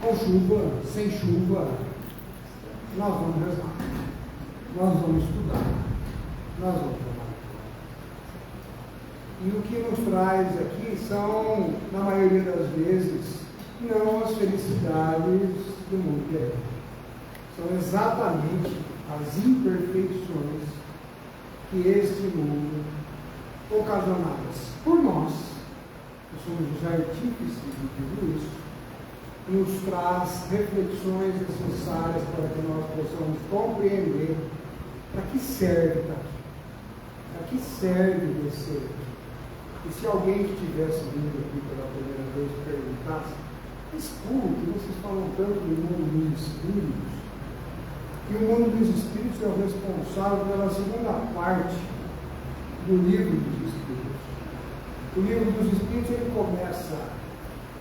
com chuva, sem chuva, nós vamos rezar, nós vamos estudar, nós vamos trabalhar. E o que nos traz aqui são, na maioria das vezes, não as felicidades do mundo terreno. São exatamente as imperfeições que este mundo, ocasionadas por nós, que somos os artífices de tudo isso, nos traz reflexões necessárias para que nós possamos compreender para que serve estar aqui, para que serve descer aqui. E se alguém que tivesse vindo aqui pela primeira vez perguntasse, escuta, que vocês falam tanto do mundo dos espíritos, e o mundo dos espíritos é o responsável pela segunda parte do livro dos espíritos. O livro dos espíritos ele começa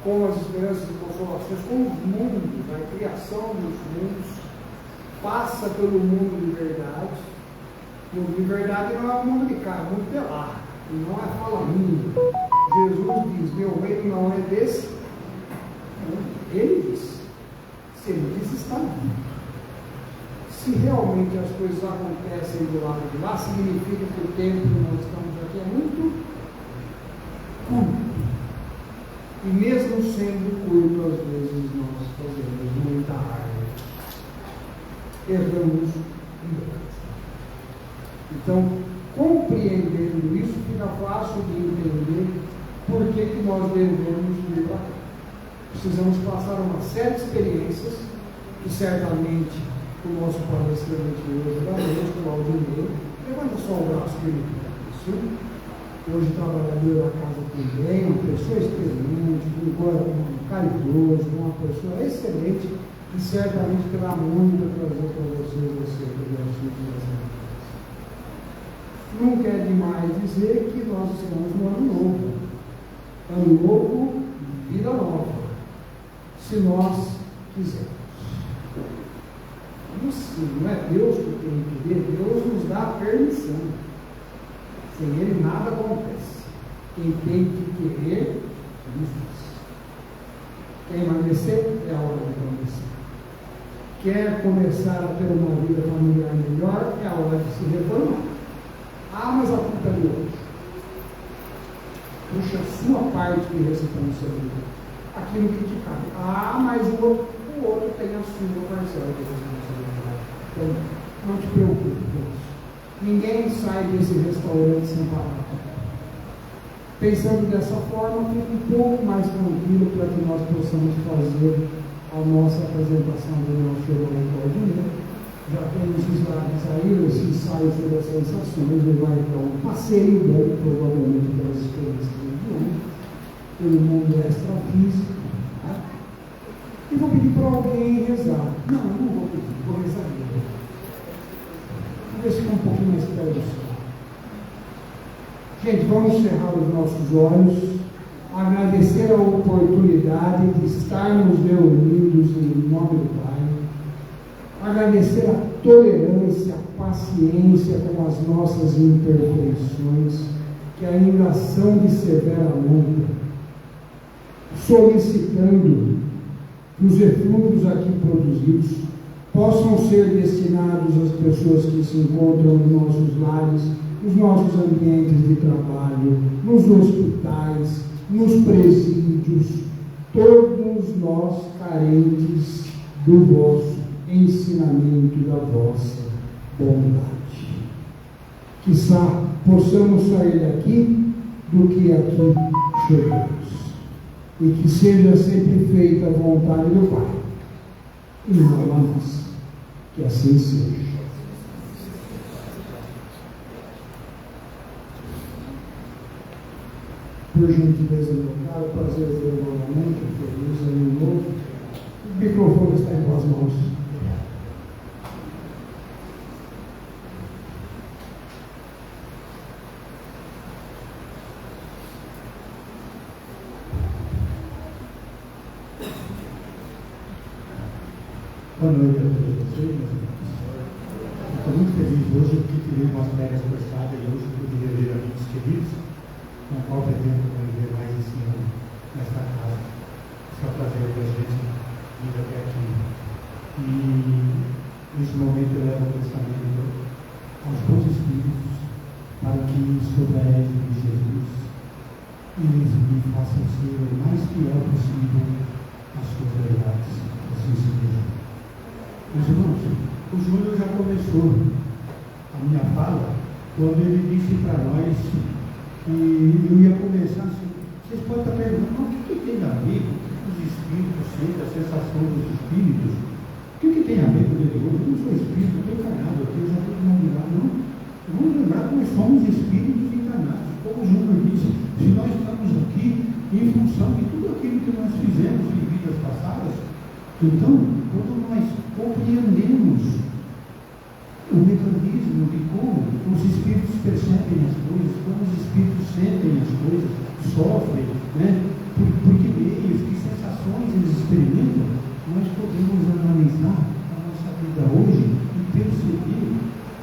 com as esperanças e consolações, com os mundos, a criação dos mundos, passa pelo mundo de verdade. O mundo de verdade não é o mundo de cá, é o mundo de lá, e não é fala minha. Jesus diz: meu reino não é desse. Ele diz: se ele diz, está vivo. Se realmente as coisas acontecem do lado de lá, significa que o tempo que nós estamos aqui é muito curto. E mesmo sendo curto, às vezes nós fazemos muita arte. Erramos muito. Então, compreendendo isso, fica fácil de entender por que nós devemos vir para cá. Precisamos passar uma série de experiências que certamente o nosso palestrante hoje da noite, o Aldinei, levanta só o braço dele para isso. Hoje trabalhador da casa também, uma pessoa experiente, um coração caridoso, uma pessoa excelente, que certamente terá muito a trazer para vocês acerca do assunto das vidas. Nunca é demais dizer que nós estamos no ano novo. Ano novo, vida nova. Se nós quisermos. Isso não é Deus que tem que querer, Deus nos dá a permissão. Sem ele nada acontece. Quem tem que querer, ele faz. Quer emagrecer? É a hora de emagrecer. Quer começar a ter uma vida familiar melhor? É a hora de se reformar. Ah, mas a culpa é de hoje. Puxa a sua parte de responsabilidade. Aquilo que te cabe. Ah, mas o outro tem a sua parcela de responsabilidade. Então, não te preocupe com isso. Ninguém sai desse restaurante sem parar. Pensando dessa forma, fica um pouco mais tranquilo para que nós possamos fazer a nossa apresentação do nosso Ordem. Já temos os slides aí, esse ensaio sobre as sensações, ele vai para um passeio bom, provavelmente pelas experiências do mundo, pelo mundo extrafísico. Tá? E vou pedir para alguém rezar. Não, eu não vou pedir, vou rezar mesmo. Vamos ver se fica um pouquinho mais perto do céu. Gente, vamos cerrar os nossos olhos, agradecer a oportunidade de estarmos reunidos em nome do Pai, agradecer a tolerância, a paciência com as nossas imperfeições, que ainda são de severa monta, solicitando que os eflúvios aqui produzidos possam ser destinados às pessoas que se encontram nos nossos lares, nos nossos ambientes de trabalho, nos hospitais, nos presídios, todos nós carentes do vosso ensinamento e da vossa bondade. Quizá possamos sair daqui do que aqui chegamos, e que seja sempre feita a vontade do Pai, e não a nossa, que assim seja. Por gentileza, meu caro, prazer ver novamente, feliz ano novo. O microfone está em tuas mãos. Boa noite a todos vocês, meus irmãos. Estou muito feliz hoje porque tive umas férias prestadas e hoje pude rever amigos queridos, com o qual pretendo conviver mais esse ano nesta casa. Isso é um prazer para a gente vindo até aqui. E nesse momento eu levo o pensamento aos bons espíritos para que, sob a égide de Jesus, eles me façam ser o mais fiel possível às suas verdades. Assim seja. Meus irmãos, o Júnior já começou a minha fala quando ele disse para nós que eu ia começar assim. Vocês podem estar perguntando, mas o que tem a ver com os espíritos, sempre a sensação dos espíritos? O que tem a ver com ele? Eu não sou espírito, eu estou encarnado aqui, eu já estou imaginando. Não. Vamos lembrar que nós somos espíritos encarnados. Como o Júnior disse, se nós estamos aqui em função de tudo aquilo que nós fizemos em vidas passadas, então, quando nós compreendemos o mecanismo de como os espíritos percebem as coisas, como os espíritos sentem as coisas, sofrem, né? Por que meios, que sensações eles experimentam, nós podemos analisar a nossa vida hoje e perceber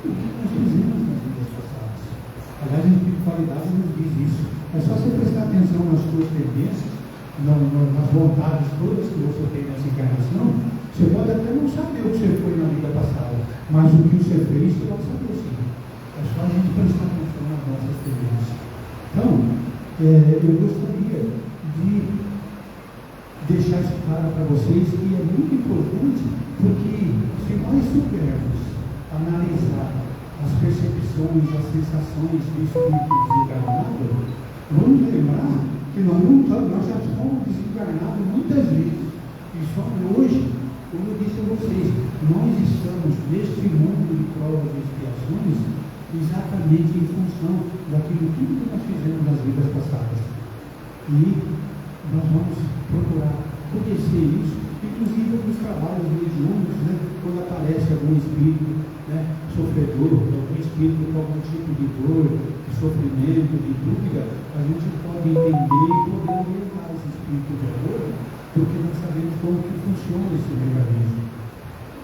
o que nós fizemos nas vidas passadas. Aliás, a espiritualidade nos diz isso. É só você prestar atenção nas suas tendências, nas vontades todas que você tem nessa encarnação. Você pode até não saber o que você foi na vida passada, mas o que você fez, você vai saber sim. É só a gente prestar atenção nas nossas tendências. Então, eu gostaria de deixar isso claro para vocês que é muito importante, porque se nós soubermos analisar as percepções, as sensações do espírito desencarnado, vamos lembrar que nós já fomos desencarnados muitas vezes. E só hoje, como eu disse a vocês, nós estamos neste mundo de provas e expiações exatamente em função daquilo tudo que nós fizemos nas vidas passadas. E nós vamos procurar conhecer isso, inclusive nos trabalhos mediúnicos, né? Quando aparece algum espírito, né, sofredor, algum espírito com algum tipo de dor, de sofrimento, de dúvida, a gente pode entender e poder orientar esse espírito de amor, porque nós sabemos como que funciona esse mecanismo.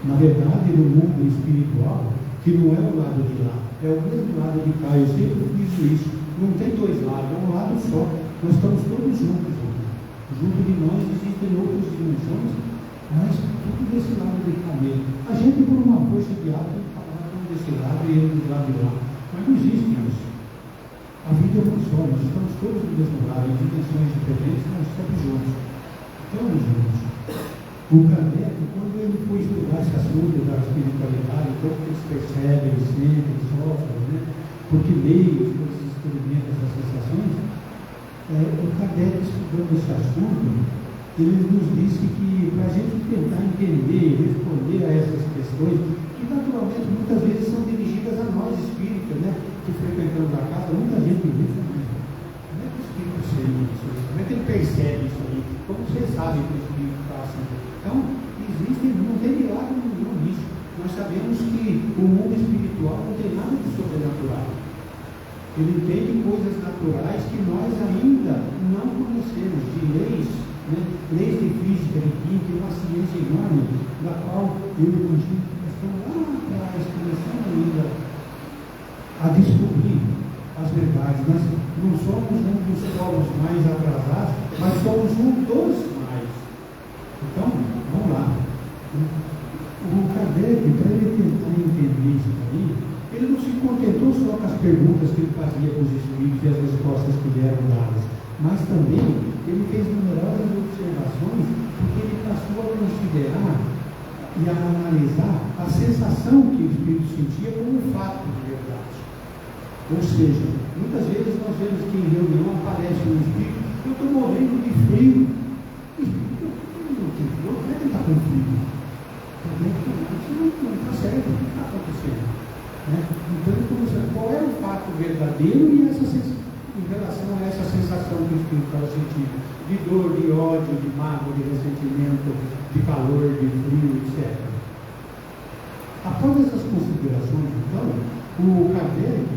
Na verdade, no mundo espiritual, que não é o lado de lá, é o mesmo lado de cá. Eu sempre digo isso, não tem dois lados, é um lado só. Nós estamos todos juntos. Junto de nós existem outras dimensões, mas tudo desse lado de cá mesmo. A gente, por uma força de ar, tem que falar desse lado e ele do lado de lá. Mas não existe isso. A vida é uma só, nós estamos todos no mesmo lado, em dimensões diferentes, mas estamos juntos. Estamos juntos. O Kardec, quando ele foi estudar esse assunto da espiritualidade, como que eles percebem, eles sentem, sofrem, né? Porque meios, quando eles experimentam essas sensações, o Kardec, estudando esse assunto, ele nos disse que para a gente tentar entender e responder a essas questões, que naturalmente muitas vezes são dirigidas a nós espíritas, né? Que frequentamos a casa, muita gente diz, como é que o espírito sente isso? Como é que ele percebe isso aí? Como vocês sabem que o espírito está assim? Então, não tem milagre nenhum nisso. Nós sabemos que o mundo espiritual não tem nada de sobrenatural. Ele tem coisas naturais que nós ainda não conhecemos, de leis, né? Leis de física, de química, uma ciência enorme, da qual eu e o Chico estamos lá atrás, começando ainda a descobrir as verdades. Nós não somos um dos povos mais atrasados, mas somos um dos mais. Então, vamos lá. O Kardec, para ele tentar entender isso aí, ele não se contentou só com as perguntas que ele fazia para os espíritos e as respostas que lhe eram dadas, mas também ele fez numerosas observações, porque ele passou a considerar e a analisar a sensação que o espírito sentia como um fato de verdade. Ou seja, muitas vezes nós vemos que em reunião aparece um espírito, eu estou morrendo de frio. Como é que ele está com frio? Não está certo, o que está acontecendo? Né? Então, qual é o fato verdadeiro e em relação a essa sensação que o espírito estava sentindo? De dor, de ódio, de mágoa, de ressentimento, de calor, de frio, etc. Após essas considerações, então, o Kardec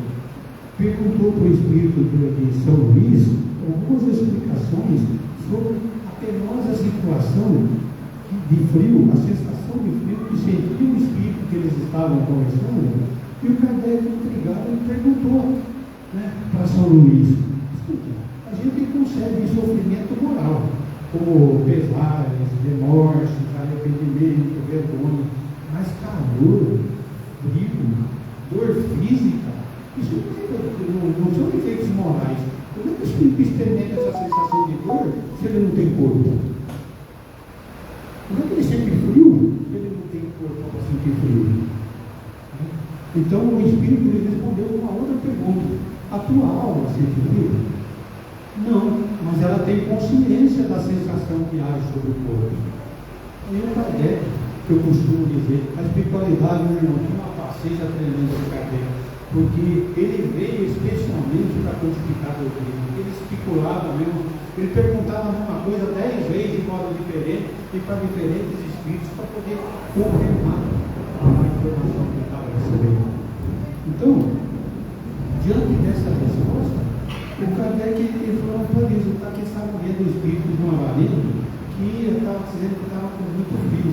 perguntou para o espírito de São Luís algumas explicações sobre a penosa situação de frio, a sensação de frio que sentia o espírito que eles estavam conversando, e o Kardec, intrigado, perguntou, né, para São Luís: escuta, a gente concebe sofrimento moral, como pesares, remorsos, que frio. Então o Espírito lhe respondeu uma outra pergunta: a tua alma sente frio? Não, mas ela tem consciência da sensação que há sobre o corpo. E o Kardec, que eu costumo dizer, a espiritualidade, meu irmão, tem uma paciência tremenda do Kardec, porque ele veio especialmente para codificar a doutrina. Ele especulava mesmo, ele perguntava a mesma coisa 10 vezes de modo diferente e para diferentes espíritos para poder confirmar a informação que estava recebendo. Então, diante dessa resposta, o Kardec ele falou para eles: está aqui, estava vendo o espírito de uma varena que estava dizendo que estava com muito frio.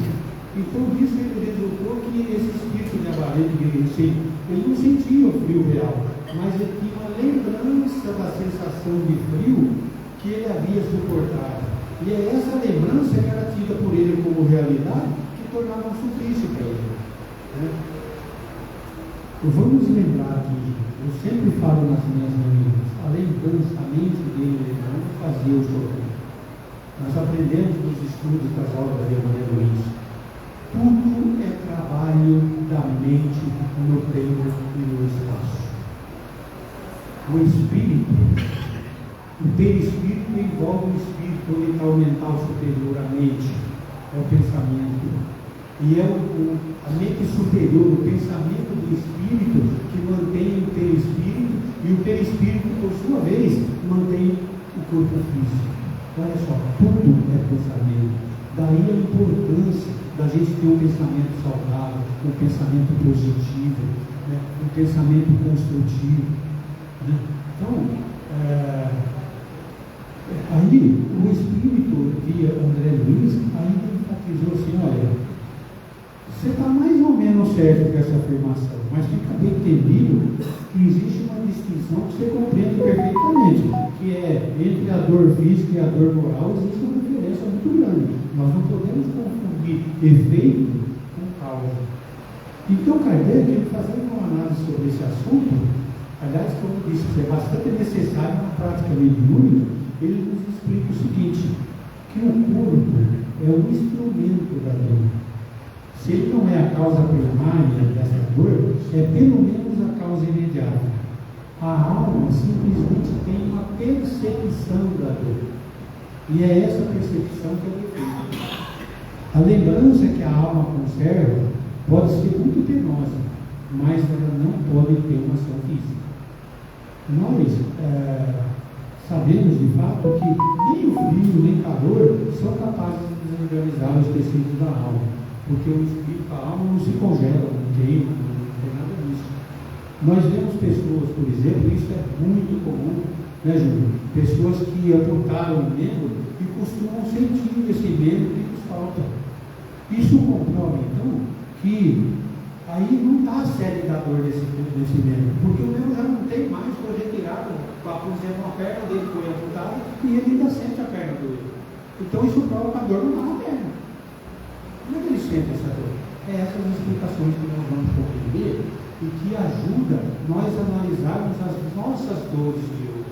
Então disso ele resultou que esse espírito de avarento, ele não sentia o frio real, mas ele tinha uma lembrança da sensação de frio que ele havia suportado. E é essa lembrança que era tida por ele como realidade que tornava um suplício para ele. Né? Vamos lembrar que eu sempre falo nas minhas reuniões, a lembrança, a mente dele não fazia o sofrer. Nós aprendemos nos estudos das obras de Emmanuel Luiz. Tudo é trabalho da mente no tempo e no espaço. O espírito, o perispírito envolve o espírito oriental mental superior, a mente, é o pensamento. E é a mente superior, o pensamento do espírito, que mantém o perispírito, e o perispírito, por sua vez, mantém o corpo físico. Olha só, tudo é pensamento. Daí a importância da gente ter um pensamento saudável, um pensamento positivo, né? Um pensamento construtivo. Né? Então, aí o espírito via André Luiz ainda enfatizou assim: olha, você está mais ou menos certo com essa afirmação, mas fica bem entendido que existe uma distinção que você compreende perfeitamente, que é entre a dor física e a dor moral existe uma diferença muito grande. Nós não podemos confundir efeito com causa. Então Kardec, ele fazendo uma análise sobre esse assunto, aliás, como disse, é bastante necessário na prática mediúnica, ele nos explica o seguinte: que o corpo é um instrumento da dor. Se ele não é a causa primária dessa dor, é pelo menos a causa imediata. A alma simplesmente tem uma percepção da dor. E é essa percepção que é o efeito. A lembrança que a alma conserva pode ser muito penosa, mas ela não pode ter uma ação física. Nós sabemos de fato que nem o frio, nem o calor são capazes de desorganizar os tecidos da alma. Porque o espírito, a alma não se congela, não queima, não tem nada disso. Nós vemos pessoas, por exemplo, isso é muito comum, né, Júlio? Pessoas que amputaram o membro e costumam sentir esse membro que nos falta. Isso comprova, então, que aí não está a sede da dor desse membro, porque o membro já não tem mais, foi retirado, por exemplo, a perna dele foi amputada e ele ainda sente a perna doer. Então isso prova que a dor não está na perna. Como é que ele sente essa dor? É essas explicações que nós vamos compreender e que ajuda nós a analisarmos as nossas dores de hoje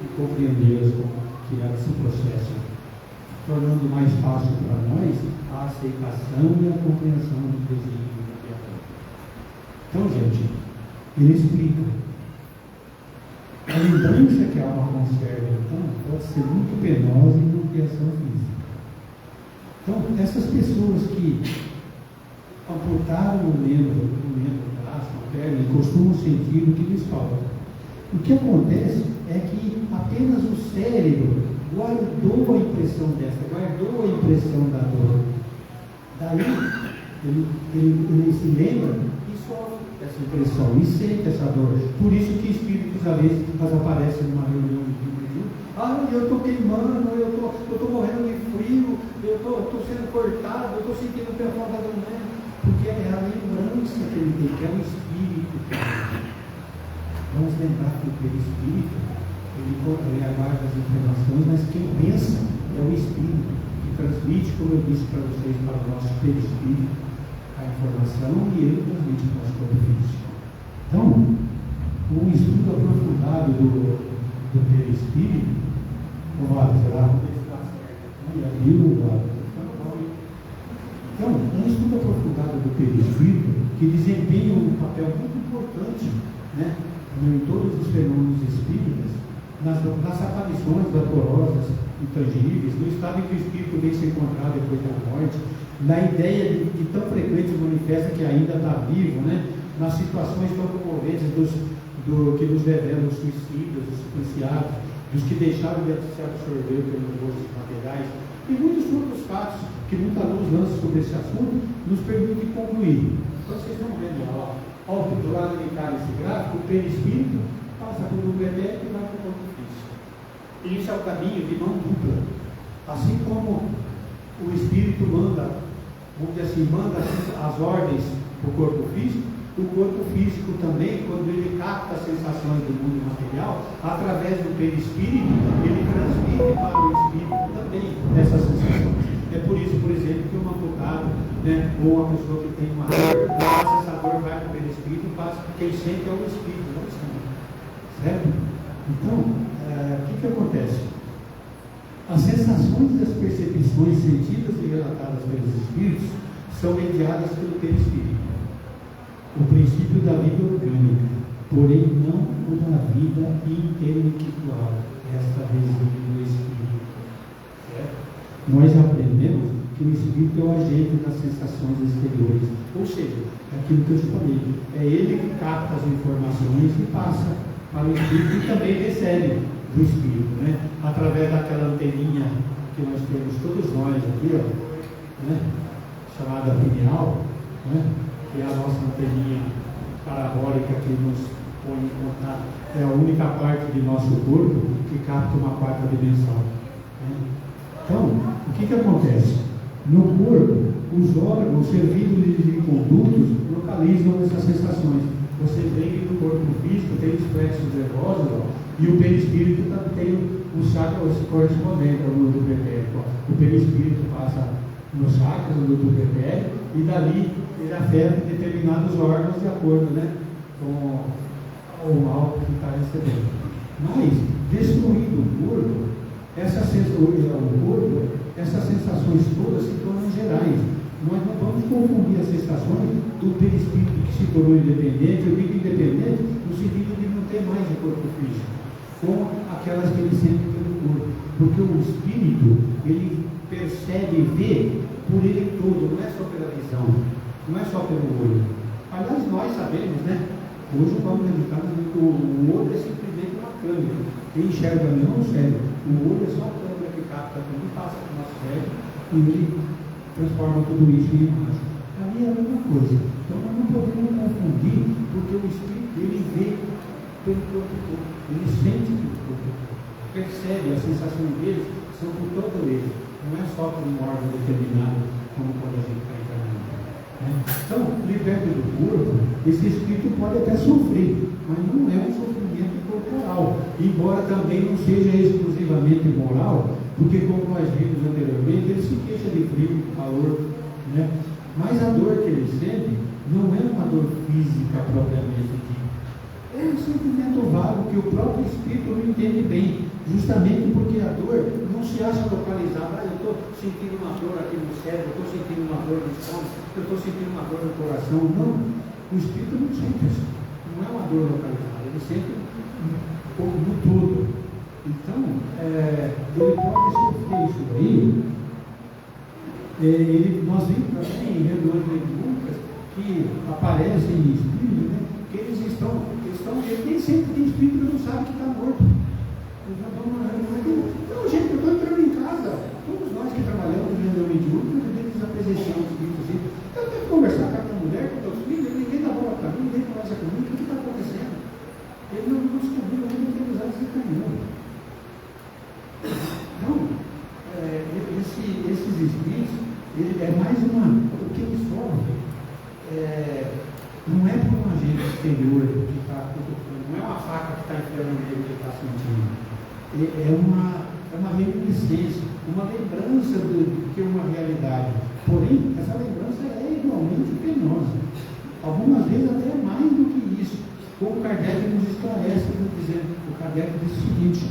e compreendê-las como que é esse processo, tornando mais fácil para nós a aceitação e a compreensão do desígnio do Criador. Então, gente, ele explica. A lembrança que a alma conserva, então, pode ser muito penosa e não ter ação física. Então, essas pessoas que amputaram o membro, o braço, a perna, costumam sentir o que lhes falta. O que acontece é que apenas o cérebro guardou a impressão guardou a impressão da dor. Daí, ele se lembra e sofre essa impressão, e sente essa dor. Por isso que espíritos, às vezes, aparecem numa reunião de mediúnicos. Eu estou queimando, eu estou morrendo de frio, eu estou sendo cortado, eu estou sentindo o pessoal da dormência, porque é a lembrança que ele tem, que é o espírito. Vamos lembrar que o perispírito, ele aguarda as informações, mas quem pensa é o espírito, que transmite, como eu disse para vocês, para o nosso perispírito, a informação, e ele transmite para o nosso corpo físico. Então, um estudo aprofundado do perispírito, será? Então, um estudo aprofundado do perispírito, que desempenha um papel muito importante, né, em todos os fenômenos espíritas, nas aparições vaporosas, intangíveis, no estado em que o espírito vem se encontrar depois da morte, na ideia de tão frequente se manifesta que ainda está vivo, né, nas situações tão comoventes que nos revelam os suicidas, os supliciados, dos que deixaram de se absorver pelos gostos materiais, e muitos outros fatos que muita luz lança sobre esse assunto, nos permite concluir. Então vocês estão vendo lá, ó, do lado de cá nesse gráfico, o perispírito passa por um pretérito e vai para o corpo físico. E isso é o caminho de mão dupla. Assim como o espírito manda, vamos dizer assim, manda as ordens para o corpo físico, o corpo físico também, quando ele capta as sensações do mundo material, através do perispírito, ele transmite para o espírito também essas sensações. É por isso, por exemplo, que um amputado, né, ou uma pessoa que tem uma dor, essa dor vai para o perispírito e passa, quem sente é o espírito, não o sangue. Certo? Então, o que acontece? As sensações e as percepções sentidas e relatadas pelos espíritos são mediadas pelo perispírito, o princípio da vida orgânica, porém não o da vida intelectual. Esta reside no espírito. Certo? Nós aprendemos que o espírito é o agente das sensações exteriores, ou seja, é aquilo que eu te falei, é ele que capta as informações e passa para o espírito e também recebe do espírito, né? Através daquela anteninha que nós temos todos nós aqui, ó, né? Chamada pineal, né? Que é a nossa anteninha parabólica que nos põe em contato, é a única parte de nosso corpo que capta uma quarta dimensão, né? Então, o que acontece? No corpo, os órgãos servindo de condutos localizam essas sensações. Você vem do corpo físico, tem os plexos nervosos, ó, e o perispírito tem os chakras correspondentes ao do pretérito. O perispírito passa nos chakras do pretérito e dali ele afeta determinados órgãos de acordo, né, com o mal que está recebendo. Mas, destruindo o corpo, essas sensações todas se tornam gerais. Nós não vamos confundir as sensações do perispírito que se tornou independente. Eu digo independente no sentido de não ter mais o corpo físico, com aquelas que ele sente pelo corpo. Porque o espírito, ele percebe e vê por ele todo, não é só pela visão, não é só pelo olho. Aliás, nós sabemos, né? Hoje vamos meditar que o olho é simplesmente uma câmera. Quem enxerga não o cérebro. O olho é só a câmera que capta tudo e passa para o nosso cérebro e ele transforma tudo isso em imagem. Ali é a mesma coisa. Então nós não podemos confundir, porque o espírito ele vê pelo corpo todo, ele sente pelo corpo todo, percebe as sensações deles são por todo ele, não é só por um órgão determinado, como quando a gente está encarnando. Então, liberto do corpo, esse espírito pode até sofrer, mas não é um sofrimento corporal, embora também não seja exclusivamente moral, porque como nós vimos anteriormente, ele se queixa de frio, de calor, né? Mas a dor que ele sente não é uma dor física propriamente dita, é um sentimento vago que o próprio espírito não entende bem, justamente porque a dor não se acha localizada. Eu estou sentindo uma dor aqui no cérebro, eu estou sentindo uma dor no estômago, eu estou sentindo uma dor no coração. Não, o espírito não sente isso, não é uma dor localizada, ele sente no todo. Então, ele pode sofrer isso daí. Nós vimos também em reuniões mediúnicas que aparecem em espíritos, né, que eles nem sempre tem espírito que não sabe que está morto. Então, gente, eu estou entrando em casa, todos nós que trabalhamos em reunião mediúnica, a gente presenciamos espíritos assim. Eu tenho que conversar com a mulher, com os filhos, ninguém dá bola para mim, ninguém conversa comigo, o que está acontecendo? Ele não descobriu ainda que eles se caminhou. Então, esses espíritos, ele é mais o que ele sofre, não é por um agente exterior que está cutucando, não é uma faca que está enfiando nele que ele está sentindo, é uma reminiscência, uma lembrança do que é uma realidade. Porém, essa lembrança é igualmente penosa, algumas vezes até mais do que isso. Como Kardec nos esclarece, dizendo, o Kardec diz o seguinte: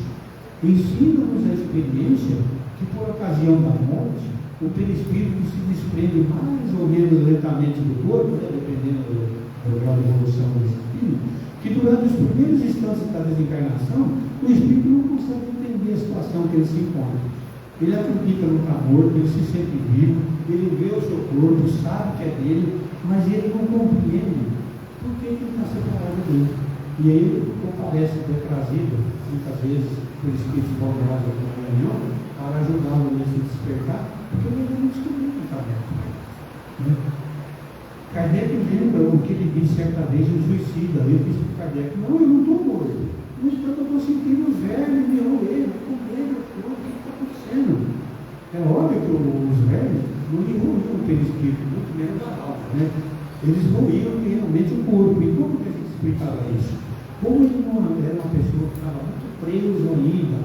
ensina-nos a experiência que por ocasião da morte o perispírito se desprende mais ou menos lentamente do corpo, né, dependendo do grau de evolução do espírito, que durante os primeiros instantes da desencarnação, o espírito não consegue entender a situação que ele se encontra. Ele acredita no estar morto, ele se sente vivo, ele vê o seu corpo, sabe que é dele, mas ele não compreende por que ele está separado dele. E aí ele parece ter trazido, muitas vezes, por espíritos valorosos aqui na reunião, para ajudá-lo nesse despertar, porque ele ainda não descobriu que está dentro. Né? Kardec lembra o que ele disse certa vez no suicida. Ele disse para Kardec: não, eu não estou morto, mas eu estou sentindo os vermes me roer, comendo o que está acontecendo. É óbvio que os vermes não lhe roíam o perispírito, muito menos a alma, né? Eles roíam realmente o corpo. E como que a gente explicava isso? Como ele não era uma pessoa que estava muito preso ainda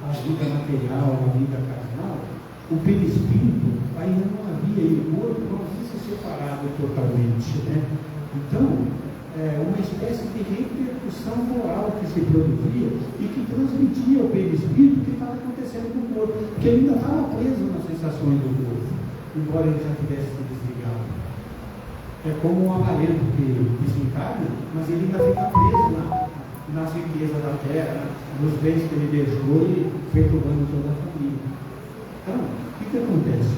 à vida material, à vida carnal, o perispírito ainda não havia, e o corpo não havia se separado totalmente, né? Então, uma espécie de repercussão moral que se produzia e que transmitia ao perispírito o que estava acontecendo com o corpo, porque ele ainda estava preso nas sensações do corpo, embora ele já tivesse se desligado. É como um amarelo que desencarna, mas ele ainda fica preso nas riquezas da terra, nos bens que ele deixou e perturbando toda a família. Então, o que acontece?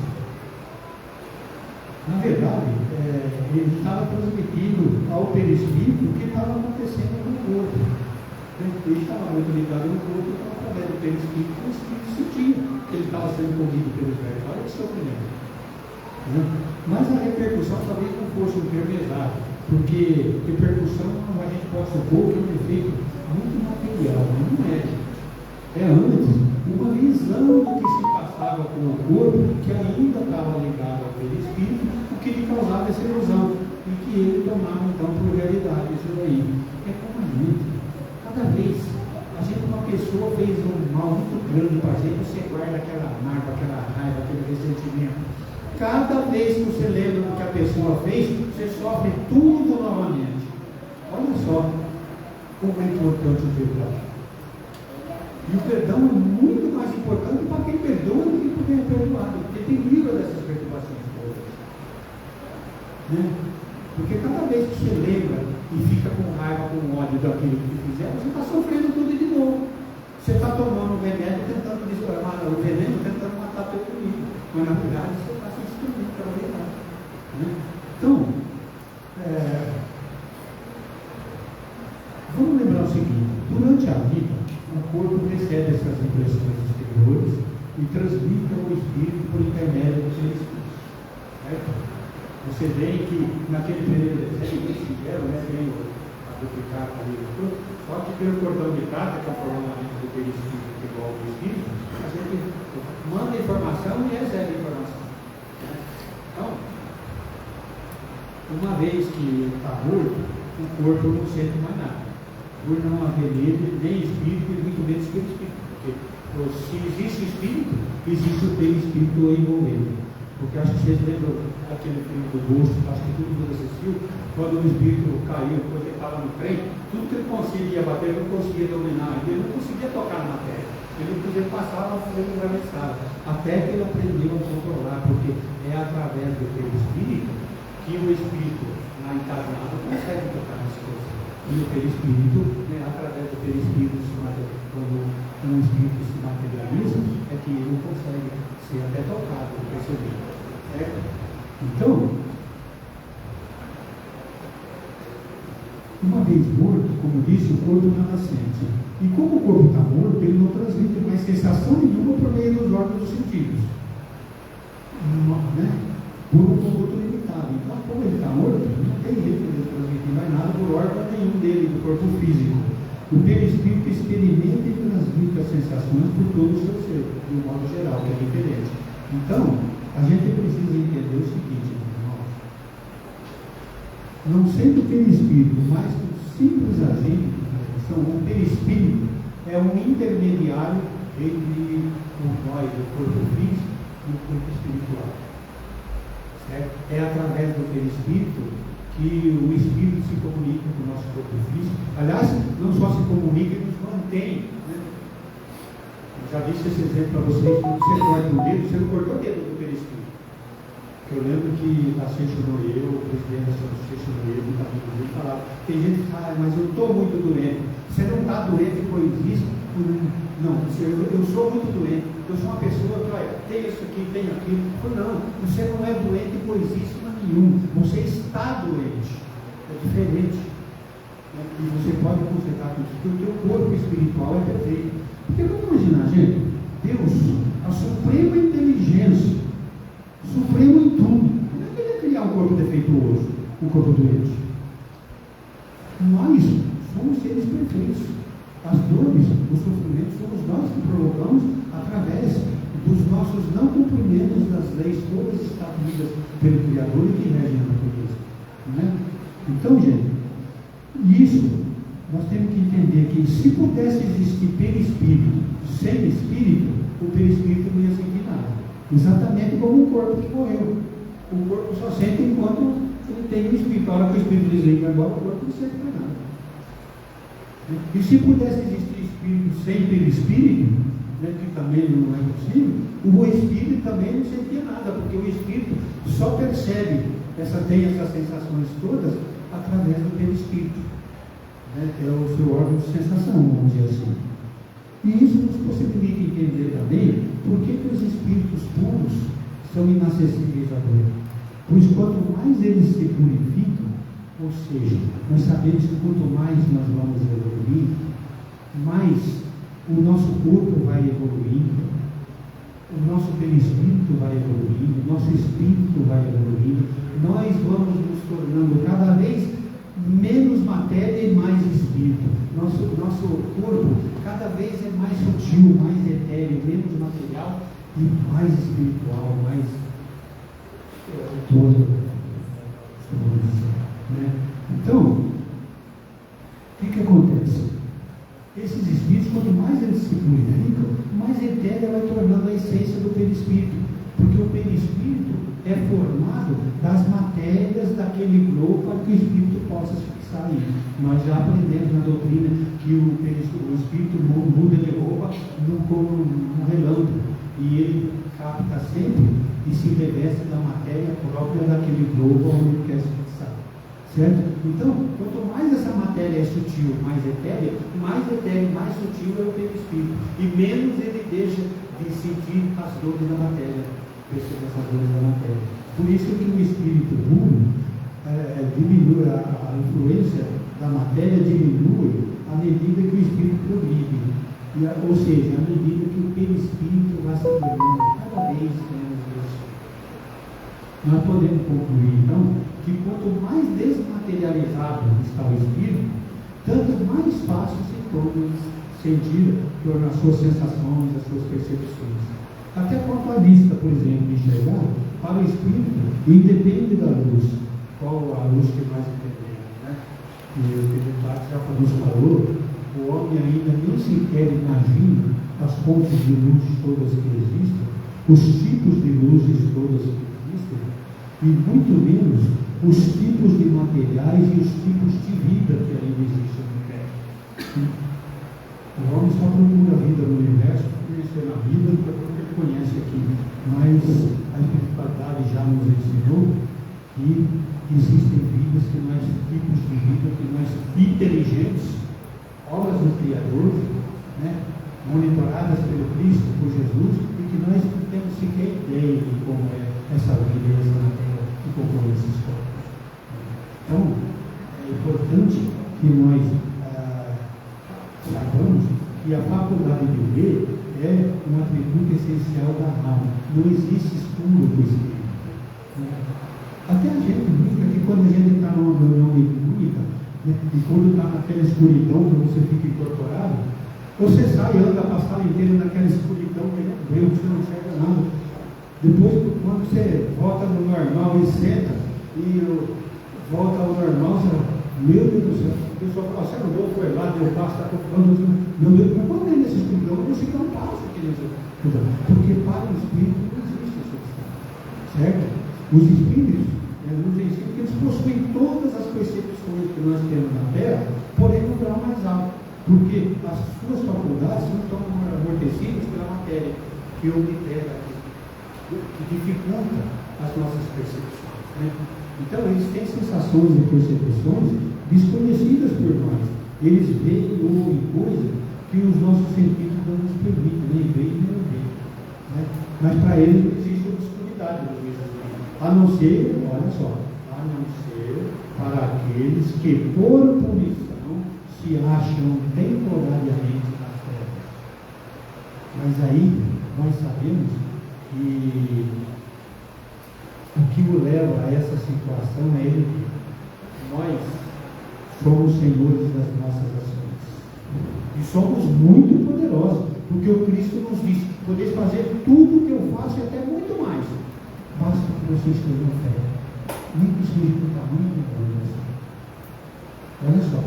Na verdade, ele estava transmitindo ao perispírito o que estava acontecendo no corpo. Ele estava muito ligado no corpo, então, através do perispírito, o espírito sentia que ele estava sendo comido pelos velhos. Olha que sofrimento. Mas a repercussão talvez não fosse um termo exato, porque repercussão a gente pode supor que é um efeito muito material, não é? É antes uma visão do que se passava com o corpo, que ainda estava ligado ao perispírito, o que lhe causava essa ilusão, e que ele tomava então por realidade isso daí. É como a gente, cada vez uma pessoa fez um mal muito grande para a gente, você guarda aquela mágoa, aquela raiva, aquele ressentimento. Cada vez que você lembra do que a pessoa fez, você sofre tudo novamente. Olha só como é importante o perdão. E o perdão é muito mais importante para quem perdoa do que para quem é perdoado, porque tem livre dessas perturbações todas. Né? Porque cada vez que você lembra e fica com raiva, com ódio daquilo que fizer, você está sofrendo tudo de novo. Você está tomando o veneno, tentando desarmar o veneno, tentando matar teu inimigo. Mas na verdade você está se destruindo para verdade. Né? Então, vamos lembrar o seguinte: durante a vida, o corpo recebe essas impressões exteriores e transmite ao espírito por intermédio dos seus espíritos. Certo? Você vê que naquele primeiro desenho eles fizeram, né, tem a duplicata ali, só que pelo cordão de prata, que é o prolongamento do perispírito que igual ao espírito, a gente manda informação e recebe informação. Né? Então, uma vez que está morto, o corpo não sente mais nada. Por não haver nele nem espírito e muito menos perispírito. Porque se existe espírito, existe o perispírito envolvendo. Porque acho que vocês lembram daquele filme do Ghost, acho que todo mundo assistiu, quando o espírito caiu, quando ele estava no trem, tudo que ele conseguia bater, ele não conseguia dominar, ele não conseguia tocar na matéria, ele não podia passar uma folha atravessada, até que ele aprendeu a controlar, porque é através do perispírito que o espírito, na encarnada, consegue tocar nas coisas. E o perispírito, né, através do perispírito, quando um espírito se materializa, é que ele consegue ser até tocado, percebido. Certo? Então, uma vez morto, como disse, o corpo nada sente. E como o corpo está morto, ele não transmite mais sensação nenhuma por meio dos órgãos dos sentidos. Né? Por um conduto limitado. Então, como ele está morto, não tem jeito de transmitir mais nada por órgão nenhum dele, do corpo físico. O perispírito experimenta e transmite as sensações por todo o seu ser, de um modo geral, que é diferente. Então, a gente precisa entender o seguinte, irmãos: não sendo o perispírito mais que um simples agente, o perispírito é um intermediário entre nós, o corpo físico, e o corpo espiritual. Certo? É através do perispírito que o espírito se comunica com o nosso corpo físico. Aliás, não só se comunica, ele nos mantém. Né? Eu já disse esse exemplo para vocês: quando você corta o dedo, você não cortou o dedo do perispírito. que a Seixonoye, o presidente da Seixonoye, que está aqui, falava, tem gente que fala, mas eu estou muito doente. Você não está doente por isso? Não, eu sou muito doente. Eu sou uma pessoa que, olha, tem isso aqui, tem aquilo. Não, você não é doente por isso nenhum. Você está doente. É diferente. E você pode consertar com isso, porque o teu corpo espiritual é perfeito. Porque vamos imaginar, gente, Deus, a suprema inteligência, supremo em tudo, como é que ele ia criar um corpo defeituoso, um corpo doente? Nós somos seres perfeitos. As dores, os sofrimentos, somos nós que provocamos através dos nossos não cumprimentos das leis todas estabelecidas pelo Criador e que regem a natureza. Não é? Então, gente, isso nós temos que entender que se pudesse existir perispírito sem espírito, o perispírito não ia sentir nada. Exatamente como o corpo que morreu. O corpo só sente enquanto ele tem o espírito. A hora que o espírito desliga agora, o corpo não sente mais nada. E se pudesse existir espírito sem perispírito, né, que também não é possível, o espírito também não sentia nada, porque o espírito só percebe, tem essas sensações todas através do perispírito, né, que é o seu órgão de sensação, vamos dizer assim. E isso nos possibilita entender também por que os espíritos puros são inacessíveis à dor. Pois quanto mais eles se purificam, ou seja, nós sabemos que quanto mais nós vamos evoluir, mais o nosso corpo vai evoluindo, o nosso perispírito vai evoluindo, o nosso espírito vai evoluindo, nós vamos nos tornando cada vez menos matéria e mais espírito. Nosso corpo cada vez é mais sutil, mais etéreo, menos material e mais espiritual, mais todo. Né? Então, o que acontece? Esses espíritos, quanto mais eles se purificam, mais etérea vai tornando a essência do perispírito, porque o perispírito é formado das matérias daquele globo para que o espírito possa se fixar aí. Nós já aprendemos na doutrina que o espírito muda de roupa no relâmpago, e ele capta sempre e se reveste da matéria própria daquele globo onde ele quer se fixar. Certo? Então, quanto mais essa matéria é sutil, mais etéreo, mais sutil é o perispírito. E menos ele deixa de sentir as dores da matéria. Percebe essas dores da matéria. Por isso que o espírito puro diminui, a influência da matéria diminui à medida que o espírito progride. Ou seja, à medida que o perispírito vai se tornando cada vez menos isso. Nós podemos concluir, então, que quanto mais desmaterializado está o espírito, tanto mais fácil se torna sentir as suas sensações, as suas percepções. Até quanto a vista, por exemplo, enxergar, para o espírito, independe da luz, qual a luz que mais entendemos, né? E o Espírito já nos falou, o homem ainda nem sequer imagina as fontes de luz todas que existem, os tipos de luzes todas que existem, e muito menos os tipos de materiais e os tipos de vida que ainda existem no universo. O homem só procura a vida no universo, conhecer a vida, porque ele conhece aqui. Mas a espiritualidade já nos ensinou que existem vidas, que nós, tipos de vida, que nós, inteligentes, obras do Criador, né, monitoradas pelo Cristo, por Jesus, e que nós não temos sequer ideia de como é essa beleza na Terra que compõe esses corpos. Então, é importante que nós saibamos que a faculdade de ver é um atributo essencial da alma. Não existe escuro do espírito. Até a gente brinca que quando a gente está numa reunião mediúnica, né, e quando está naquela escuridão que você fica incorporado, você sai e anda a sala inteira naquela escuridão que você não enxerga nada. Depois, quando você volta no normal e senta, e volta ao normal, você fala, meu Deus do céu, o pessoal fala, você não foi lá, deu passo, está falando, meu Deus, mas quando é nesse escuridão, eu consigo dar um passo aqui nesse escuridão. Porque para o espírito não existe essa questão. Certo? Os espíritos, nos ensinam que eles possuem todas as percepções que nós temos na Terra, porém no grau mais alto. Porque as suas faculdades não estão amortecidas pela matéria que obtém aqui. que dificulta as nossas percepções, né? Então, eles têm sensações e percepções desconhecidas por nós. Eles veem ou ouvem coisas que os nossos sentidos não nos permitem, nem ver nem ouvir, né? Mas para eles não existe obscuridade no meio das coisas. A não ser, olha só, a não ser para aqueles que, por punição, se acham temporariamente na terra. Mas aí, nós sabemos que o que o leva a essa situação é ele. Nós somos senhores das nossas ações. E somos muito poderosos, porque o Cristo nos diz: podeis fazer tudo o que eu faço e até muito mais. Basta que vocês tenham fé. Nem que seja do tamanho do mundo. Olha só.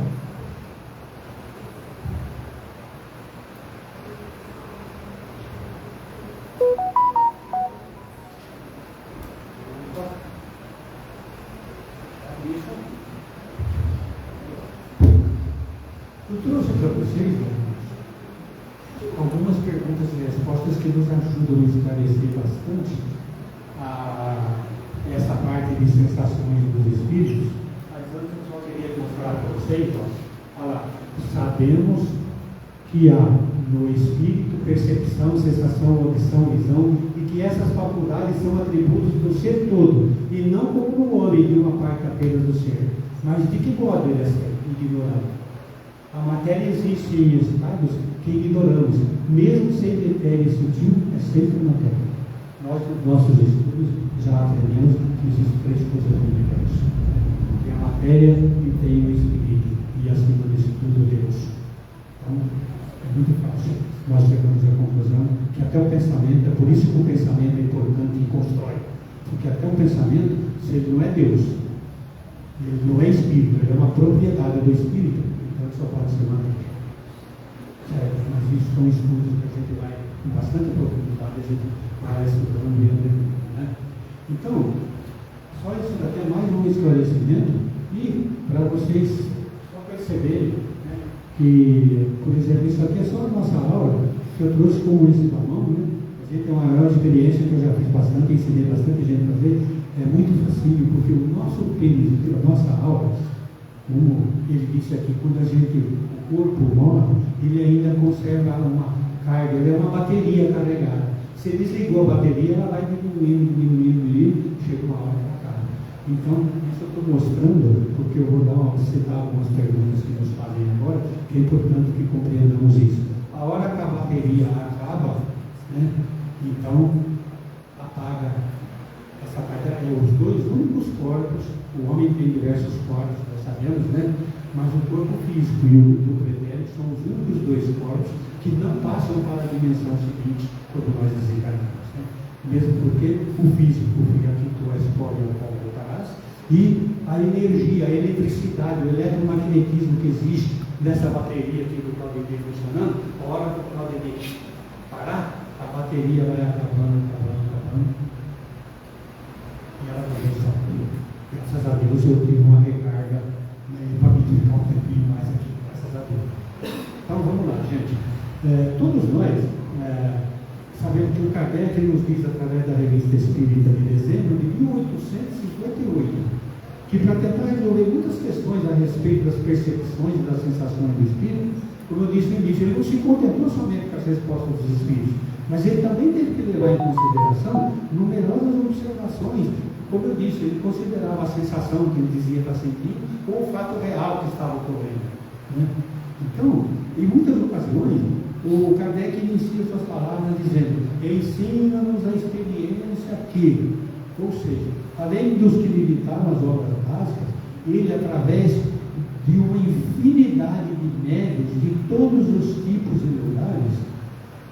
Eu trouxe para vocês algumas perguntas e respostas que nos ajudam a esclarecer bastante essa parte de sensações dos espíritos. Mas antes eu só queria mostrar para vocês, olha lá, sabemos que há no espírito percepção, sensação, audição, visão, e que essas faculdades são atributos do ser todo, e não como no homem de uma parte apenas do ser. Mas de que modo ele é ignorado? A matéria existe em estados que ignoramos, mesmo sem matéria sutil, é sempre matéria. Nós, nos nossos estudos, já aprendemos que existem três coisas no universo: tem a matéria e tem o espírito, e acima disso tudo, Deus. Então, é muito fácil. Nós chegamos à conclusão que até o pensamento, é por isso que o pensamento é importante e constrói. Porque até o pensamento, se ele não é Deus, ele não é espírito, ele é uma propriedade do espírito, então ele só pode ser matéria. Certo? Mas isso são estudos que a gente vai com bastante profundidade, a gente vai estudando e aprendendo, né? Então, só isso daqui é mais um esclarecimento, e para vocês só perceberem, né, que, por exemplo, isso aqui é só a nossa aula, que eu trouxe como esse da mão, né? A gente tem uma maior experiência que eu já fiz bastante, ensinei bastante gente a fazer. É muito facinho, porque o nosso pênis, a nossa aula, como ele disse aqui, quando o corpo morre, ele ainda conserva uma carga, ele é uma bateria carregada. Se desligou a bateria, ela vai diminuindo, chega uma hora que ela acaba. Então, isso eu estou mostrando, porque eu vou citar algumas perguntas que nos fazem agora, que é importante que compreendamos isso. A hora que a bateria acaba, né, então, apaga essa carga. É os dois únicos corpos. O homem tem diversos corpos, nós sabemos, né? Mas o corpo físico e o pretérito são os únicos dois corpos que não passam para a dimensão seguinte quando nós desencarnamos, né? Mesmo porque o físico fica aqui, tu és pó e ao pó voltarás, e a energia, a eletricidade, o eletromagnetismo que existe nessa bateria aqui do Claudemir funcionando, a hora que o Claudemir parar, a bateria vai acabando, e ela também só. Graças a Deus eu tive uma recarga, né, para me ficar um tempinho mais aqui, graças a Deus. Então vamos lá, gente. Todos nós sabemos que o Kardec nos diz, através da Revista Espírita de dezembro de 1858, que para tentar resolver muitas questões a respeito das percepções e das sensações do espírito, como eu disse no início, ele não se contentou somente com as respostas dos espíritos, mas ele também teve que levar em consideração numerosas observações. Como eu disse, ele considerava a sensação que ele dizia estar sentindo ou o fato real que estava ocorrendo, né? Então, em muitas ocasiões, o Kardec inicia suas palavras dizendo: ensina-nos a experiência que, ou seja, além dos que limitaram as obras básicas, ele, através de uma infinidade de médios de todos os tipos e lugares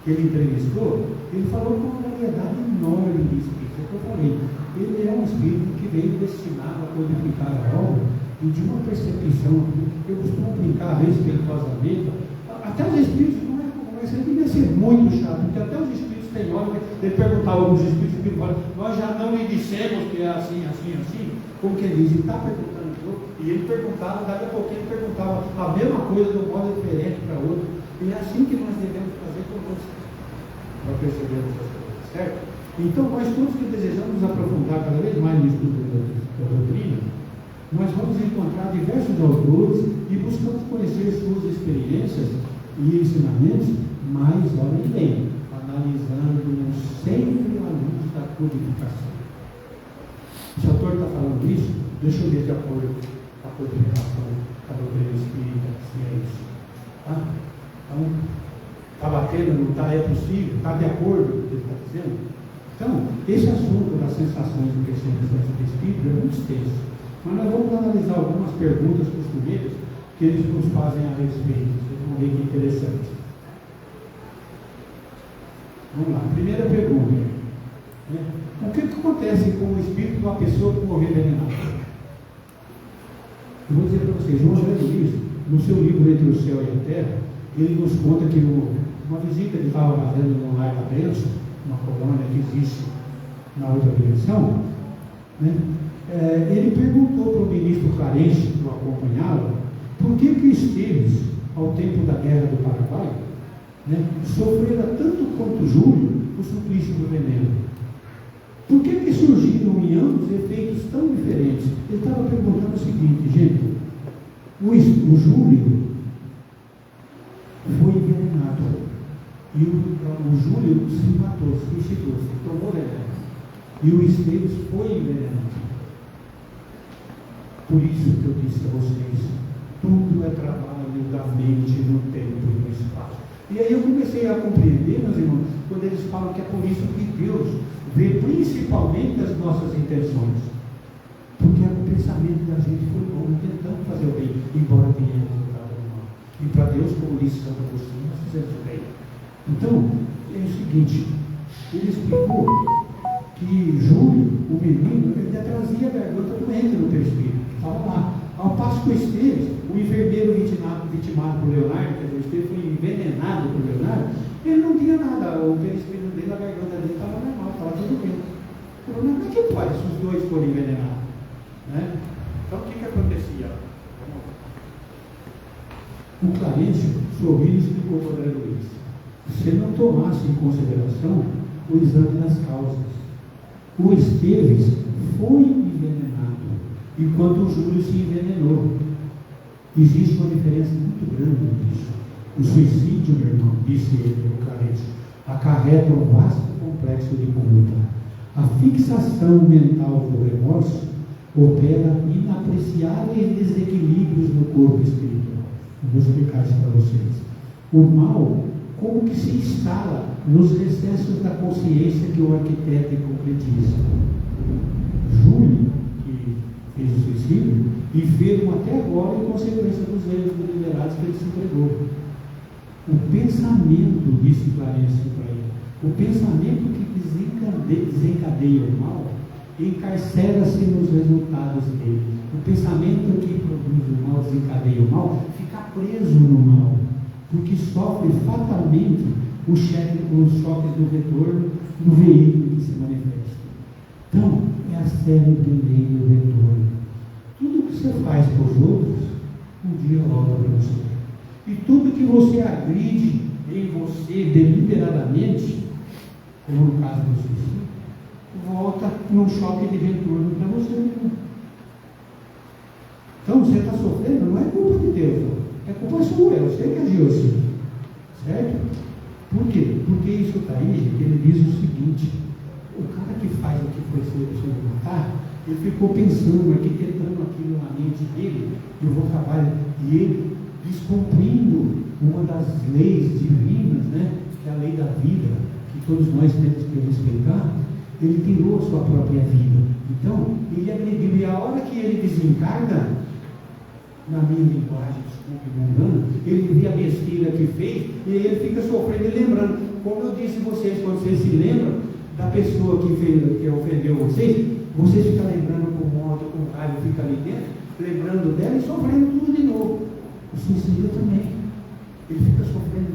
que ele entrevistou, ele falou com uma variedade enorme de espíritos. É o que eu falei. Ele é um espírito que veio destinado a codificar a obra e de uma percepção. Eu costumo brincar respeitosamente, até os espíritos, não é como isso devia ser muito chato, porque até os espíritos têm hora, ele perguntava aos espíritos que nós já não lhe dissemos que é assim, assim, assim, como que ele diz, está perguntando de outro, e ele perguntava, daqui a pouquinho ele perguntava a mesma coisa de um modo diferente para outro, e é assim que nós devemos fazer com todos, para percebermos as coisas, certo? Então, nós todos que desejamos nos aprofundar cada vez mais no estudo da doutrina, nós vamos encontrar diversos autores e buscamos conhecer suas experiências e ensinamentos, mas olhem bem, analisando sempre a luz da codificação. Se o autor está falando isso, deixa eu ver de acordo com a relação com a doutrina espírita, se é isso. Tá? Então, está batendo, não está, é possível, está de acordo com o que ele está dizendo? Então, esse assunto das sensações do crescimento do espírito é muito extenso, mas nós vamos analisar algumas perguntas costumeiras que eles nos fazem a respeito. Vocês vão ver que interessante. Vamos lá, primeira pergunta, né? O que acontece com o espírito de uma pessoa que morreu envenenada? Eu vou dizer para vocês, João Jesus, no seu livro Entre o Céu e a Terra, ele nos conta que uma visita que ele estava fazendo no Lar da Bênção, uma colônia que existe na outra direção, né? Ele perguntou para o ministro Clarence, que o acompanhava, por que Esteves, ao tempo da Guerra do Paraguai, né, sofrera tanto quanto Júlio o suplício do veneno. Por que surgiram em ambos efeitos tão diferentes? Ele estava perguntando o seguinte, gente, o Júlio foi envenenado e o Júlio se matou, se suicidou, se tomou veneno, e o Esteves foi envenenado. Por isso que eu disse a vocês, tudo é trabalho da mente no tempo e no espaço. E aí eu comecei a compreender, meus irmãos, quando eles falam que é por isso que Deus vê principalmente as nossas intenções. Porque o pensamento da gente foi bom, tentando fazer o bem, embora tenha resultado do mal. E para Deus, como disse Santo Agostinho, nós fizemos o bem. Então, é o seguinte, ele explicou que Júlio, o menino, ele trazia a garganta doente no perispírito, estava lá. Ao passo que o Esteves, o enfermeiro vitimado por Leonardo, quer dizer, o Esteves foi envenenado por Leonardo, ele não tinha nada, o perispírito dele, a garganta dele estava normal, estava tudo bem. O problema é que pode se os dois forem envenenados, né? Então o que acontecia? O Clarence sorriu e explicou para o André Luiz, se não tomasse em consideração o exame das causas. O Esteves foi envenenado, enquanto o Júlio se envenenou. Existe uma diferença muito grande nisso. O suicídio, meu irmão, disse ele, o Clarence, acarreta um vasto complexo de conduta. A fixação mental do remorso opera inapreciáveis desequilíbrios no corpo espiritual. Eu vou explicar isso para vocês. O mal, como que se instala nos recessos da consciência que o arquiteto concretiza. Júlio, que fez o suicídio, enfermo até agora em consequência dos erros deliberados que ele se entregou. O pensamento, disse Clarence para ele, o pensamento que desencadeia o mal, encarcera-se nos resultados dele. O pensamento que produz o mal, desencadeia o mal, fica preso no mal, porque sofre fatalmente os choques do retorno no veículo que se manifesta. Então, é a célebre lei do retorno. Tudo que você faz para os outros, um dia volta para você. E tudo que você agride em você deliberadamente, como no caso do suicídio, volta num choque de retorno para você mesmo. Então, você está sofrendo, não é culpa de Deus, não. É culpa sua, é você que agiu assim. Certo? Por quê? Porque isso está aí, gente, ele diz o seguinte, o cara que faz o que foi se matar, ele ficou pensando, arquitetando aquilo na mente dele, no vocabulário, e ele descumprindo uma das leis divinas, né, que é a lei da vida, que todos nós temos que respeitar, ele tirou a sua própria vida. Então, ele agrediu, e a hora que ele desencarna, na minha linguagem, desculpe, mundana, ele vê a besteira que fez, e ele fica sofrendo e lembrando. Como eu disse a vocês, quando vocês se lembram da pessoa que ofendeu vocês, vocês ficam lembrando com modo, com raiva, fica ali dentro, lembrando dela e sofrendo tudo de novo. O suicídio também. Ele fica sofrendo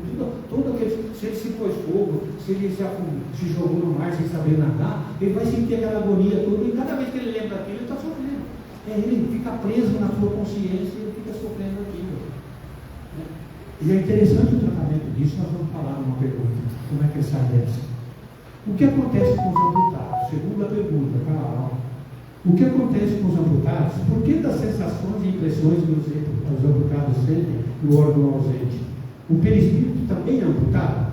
todo aquele. Se ele se pôs fogo, se ele se jogou no mar sem saber nadar, ele vai sentir aquela agonia toda, e cada vez que ele lembra daquilo, ele está sofrendo. Ele fica preso na sua consciência e ele fica sofrendo aquilo. E é interessante o tratamento disso, nós vamos falar numa pergunta. Como é que ele sai dessa? O que acontece com os amputados? Segunda pergunta, calma. O que acontece com os amputados? Por que das sensações e impressões que os amputados sentem no órgão ausente? O perispírito também é amputado?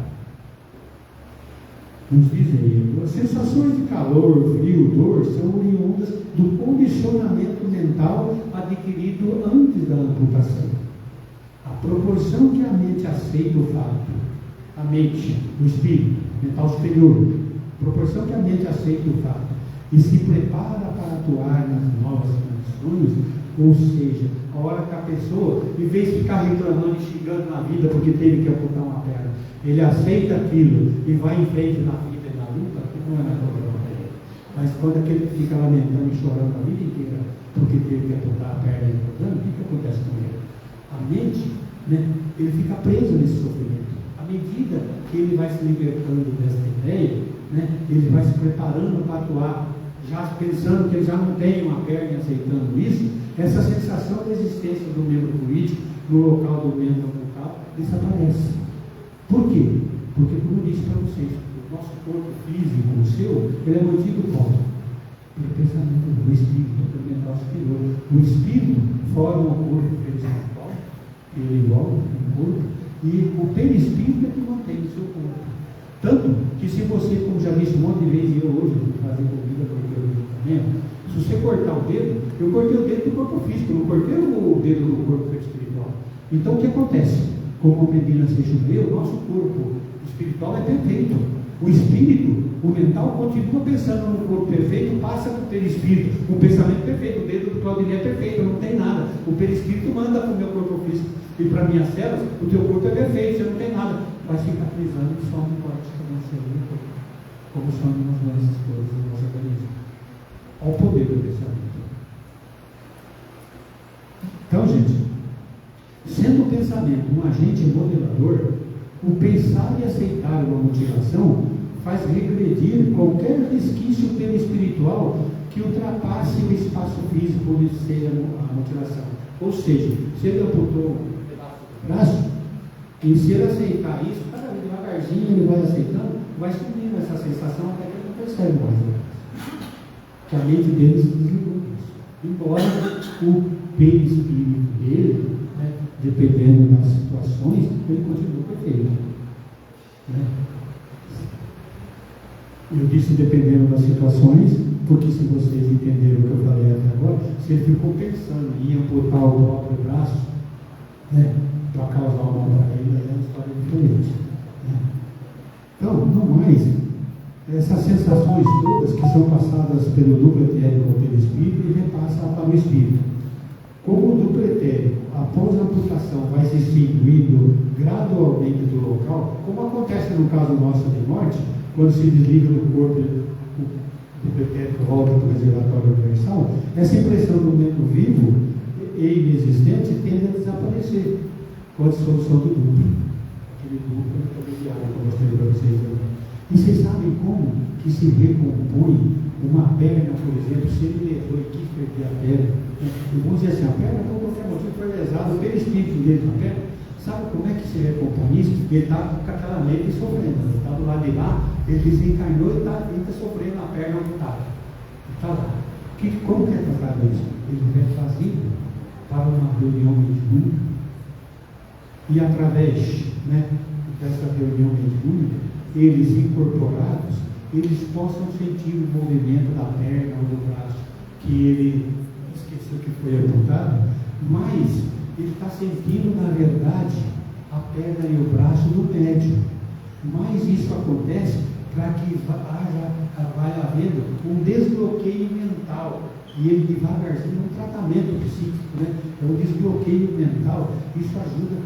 Nos diz aí, as sensações de calor, frio, dor são oriundas do condicionamento mental adquirido antes da amputação. A proporção que a mente aceita o fato, a mente, o espírito, mental superior, a proporção que a mente aceita o fato e se prepara para atuar nas novas condições, ou seja, a hora que a pessoa, em vez de ficar reclamando e xingando na vida porque teve que amputar uma perna, ele aceita aquilo e vai em frente na vida e na luta, não é nada para ele. Mas quando aquele fica lamentando e chorando a vida inteira porque teve que amputar a perna e amputando, o que acontece com ele? A mente, ele fica preso nesse sofrimento. À medida que ele vai se libertando dessa ideia, ele vai se preparando para atuar, já pensando que ele já não tem uma perna e aceitando isso, essa sensação da existência do membro político no local do membro amputado desaparece. Por quê? Porque, como eu disse para vocês, o nosso corpo físico, o seu, ele é mantido como? Pelo pensamento do espírito, pelo mental superior. O espírito forma o corpo espiritual, ele igual o corpo, e o perispírito é que mantém o seu corpo. Tanto que se você, como já disse um monte de vezes, eu hoje vou fazer comida porque eu também, se você cortar o dedo, eu cortei o dedo do corpo físico, eu não cortei o dedo do corpo espiritual. Então o que acontece? Como a menina se choveu, o nosso corpo espiritual é perfeito. O espírito, o mental, continua pensando no corpo perfeito, passa para o perispírito, um pensamento perfeito. O dedo do Claudinei é perfeito, não tem nada. O perispírito manda para o meu corpo físico e para minhas células, o teu corpo é perfeito, você não tem nada. Vai cicatrizando e some corticamente, como some nas nossas coisas do nosso organismo. Olha o poder do pensamento. Então, gente, sendo o pensamento um agente modelador, o pensar e aceitar uma mutilação faz regredir qualquer resquício perispiritual que ultrapasse o espaço físico de ser a mutilação. Ou seja, se ele amputou um pedaço do braço, e se ele aceitar isso, cada vez devagarzinho ele vai aceitando, vai subindo essa sensação até que ele não percebe mais. Que a mente dele se desligou disso. Embora o perispírito dele, dependendo das situações, ele continua perfeito. Eu disse dependendo das situações, porque se vocês entenderam o que eu falei até agora, se ele ficou pensando em amputar o próprio braço, para causar uma mal para ele, é uma história diferente. Então, não mais, essas sensações todas que são passadas pelo duplo etérico ao perispírito e repassam para o espírito. Como o duplo etérico, após a amputação, vai se extinguindo gradualmente do local, como acontece no caso nosso de morte, quando se desliga do corpo, o duplo etérico volta para o reservatório universal, essa impressão do membro vivo e inexistente tende a desaparecer com a dissolução do duplo. Aquele duplo familiar que eu mostrei para vocês agora. E vocês sabem como que se recompõe uma perna, por exemplo, se ele levou e quis perder a perna? Vamos dizer assim, a perna, por qualquer motivo, foi lesada, o perispírito dele na perna. Sabe como é que se recompõe isso? Ele está com aquela mente sofrendo. Ele está do lado de lá, ele desencarnou e está sofrendo a perna amputada. Está lá. Como que é tratado isso? Ele é trazido para uma reunião mediúnica e através dessa reunião mediúnica, eles incorporados, eles possam sentir o movimento da perna ou do braço que ele esqueceu que foi amputado, mas ele está sentindo, na verdade, a perna e o braço do médium. Mas isso acontece para que vai havendo um desbloqueio mental. E ele devagarzinho, um tratamento psíquico, é um desbloqueio mental. Isso ajuda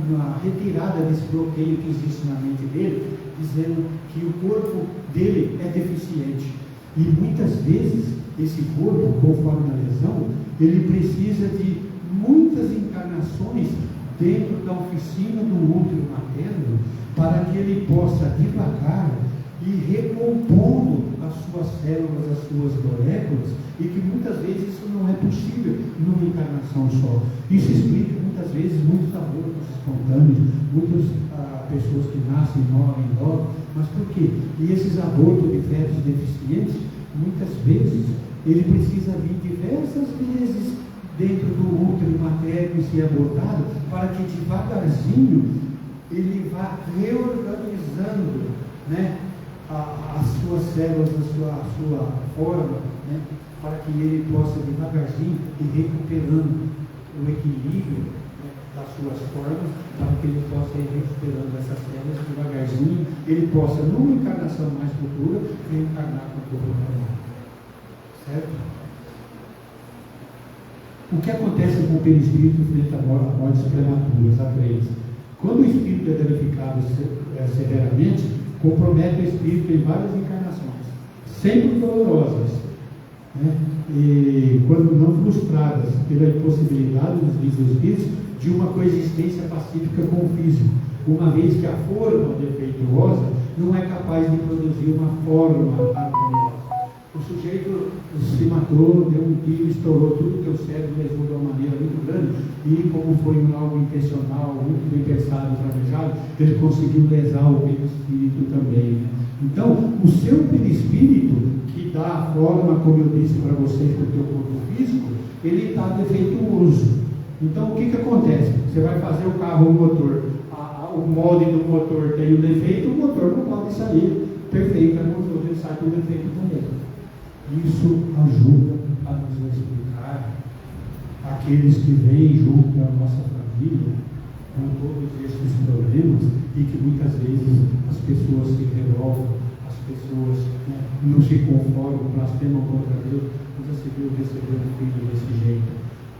na retirada desse bloqueio que existe na mente dele, dizendo que o corpo dele é deficiente. E muitas vezes esse corpo, conforme a lesão, ele precisa de muitas encarnações dentro da oficina do útero materno para que ele possa devagar e recompondo as suas células, as suas moléculas, e que muitas vezes isso não é possível numa encarnação só. Isso explica muitas vezes muitos abortos espontâneos, muitas pessoas que nascem e morrem logo, Mas por quê? E esses abortos de fetos deficientes, muitas vezes, ele precisa vir diversas vezes dentro do útero materno e ser abortado, para que devagarzinho ele vá reorganizando, né, as suas células, a sua forma, né, para que ele possa devagarzinho ir recuperando o equilíbrio, né, das suas formas, para que ele possa ir recuperando essas células devagarzinho, ele possa, numa encarnação mais futura, reencarnar com o corpo normal. Certo? O que acontece com o perispírito frente a mortes prematuras, a 3? Quando o espírito é danificado severamente, compromete o espírito em várias encarnações, sempre dolorosas, né? E quando não frustradas pela impossibilidade dos livros espíritos de uma coexistência pacífica com o físico, uma vez que a forma defeituosa não é capaz de produzir uma forma harmoniosa. O sujeito se matou, deu um tiro, estourou tudo que o cérebro levou de uma maneira muito grande, e como foi algo intencional, muito bem pensado, planejado, ele conseguiu lesar o perispírito também, né? Então, o seu perispírito, que dá a forma, como eu disse para vocês, do teu corpo físico, ele está defeituoso. Então, o que acontece? Você vai fazer o carro, o motor, o molde do motor tem o defeito, o motor não pode sair perfeito, o motor ele sai com defeito também. Isso ajuda a nos explicar aqueles que vêm junto à nossa família com todos esses problemas, e que muitas vezes as pessoas se revoltam, as pessoas, né, não se conformam, blasfemam contra Deus. Mas você viu receber um filho desse jeito?